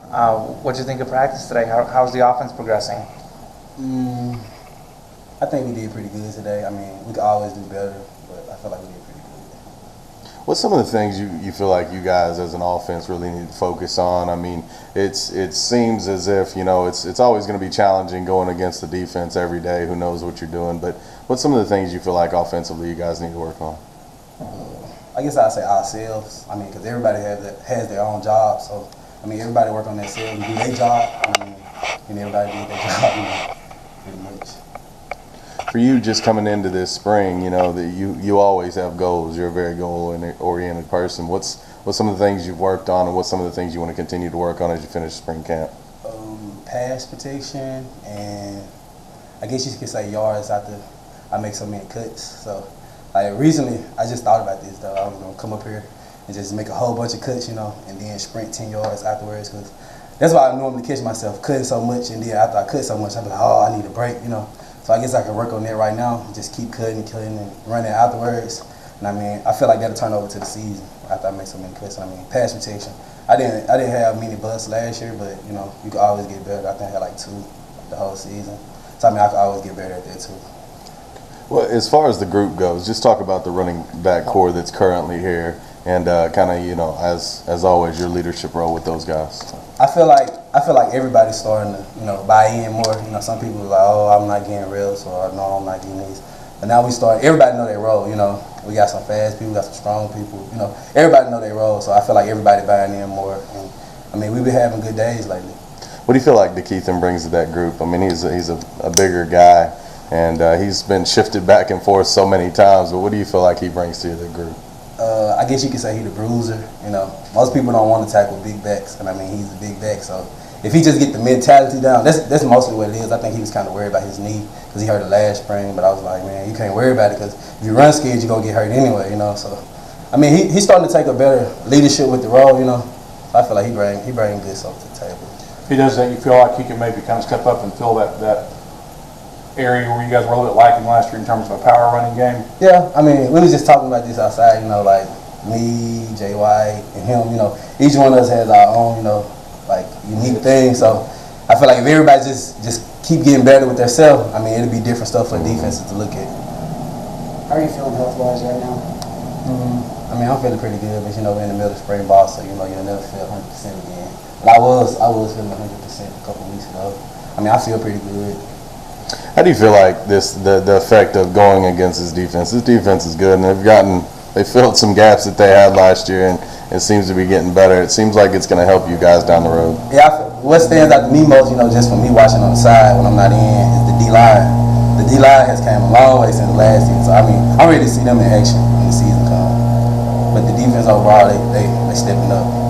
What do you think of practice today? How's the offense progressing? I think we did pretty good today. I mean, we could always do better, but I feel like we did pretty good. What's some of the things you feel like you guys as an offense really need to focus on? I mean, it seems as if, you know, it's always going to be challenging going against the defense every day. Who knows what you're doing? But what's some of the things you feel like offensively you guys need to work on? I guess I'd say ourselves. I mean, because everybody has their own job. So, I mean, everybody work on themselves and do their job. I mean, and everybody do their job, you know, pretty much. For you, just coming into this spring, you know that you always have goals. You're a very goal-oriented person. What's some of the things you've worked on, and what's some of the things you want to continue to work on as you finish spring camp? Pass protection, and I guess you could say yards after I make so many cuts. So, like recently, I just thought about this though. I was gonna come up here and just make a whole bunch of cuts, you know, and then sprint 10 yards afterwards. Cause that's why I normally catch myself cutting so much, and then after I cut so much, I'm like, oh, I need a break, you know. So I guess I can work on that right now. Just keep cutting, and running afterwards. And I mean, I feel like that'll turn over to the season after I make so many cuts. And I mean, pass protection. I didn't have many busts last year, but you know, you can always get better. I think I had like 2 the whole season. So I mean, I can always get better at that too. Well, as far as the group goes, just talk about the running back core that's currently here, and kind of, you know, as always, your leadership role with those guys. I feel like everybody's starting to, you know, buy in more. You know, some people are like, oh, I'm not getting reps, or no, I'm not getting these. But now everybody know their role. You know, we got some fast people, we got some strong people. You know, everybody know their role. So I feel like everybody buying in more. And I mean, we've been having good days lately. What do you feel like DeKeithen brings to that group? I mean, he's a bigger guy, and he's been shifted back and forth so many times. But what do you feel like he brings to the group? I guess you could say he's the bruiser. You know, most people don't want to tackle big backs, and I mean, he's a big back. So if he just get the mentality down, that's mostly what it is. I think he was kind of worried about his knee because he hurt it last spring. But I was like, man, you can't worry about it because if you run scared, you're gonna get hurt anyway. You know, so I mean, he's starting to take a better leadership with the role. You know, so I feel like he bring good stuff to the table. If he does that, you feel like he can maybe kind of step up and fill that area where you guys were a little bit lacking last year in terms of a power running game? Yeah, I mean, we was just talking about this outside, you know, like me, Jay White, and him, you know, each one of us has our own, you know, like unique thing. So I feel like if everybody just keep getting better with themselves, I mean, it'll be different stuff for defenses to look at. How are you feeling health-wise right now? I mean, I'm feeling pretty good, but you know, we're in the middle of spring ball, so you know, you'll never feel 100% again. But I was feeling 100% a couple of weeks ago. I mean, I feel pretty good. How do you feel like the effect of going against his defense? This defense is good, and they filled some gaps that they had last year, and it seems to be getting better. It seems like it's going to help you guys down the road. Yeah, what stands out to me most, you know, just from me watching on the side when I'm not in, is the D-line. The D-line has came a long way since last year. So I mean, I'm ready to see them in action when the season comes. But the defense overall, they stepping up.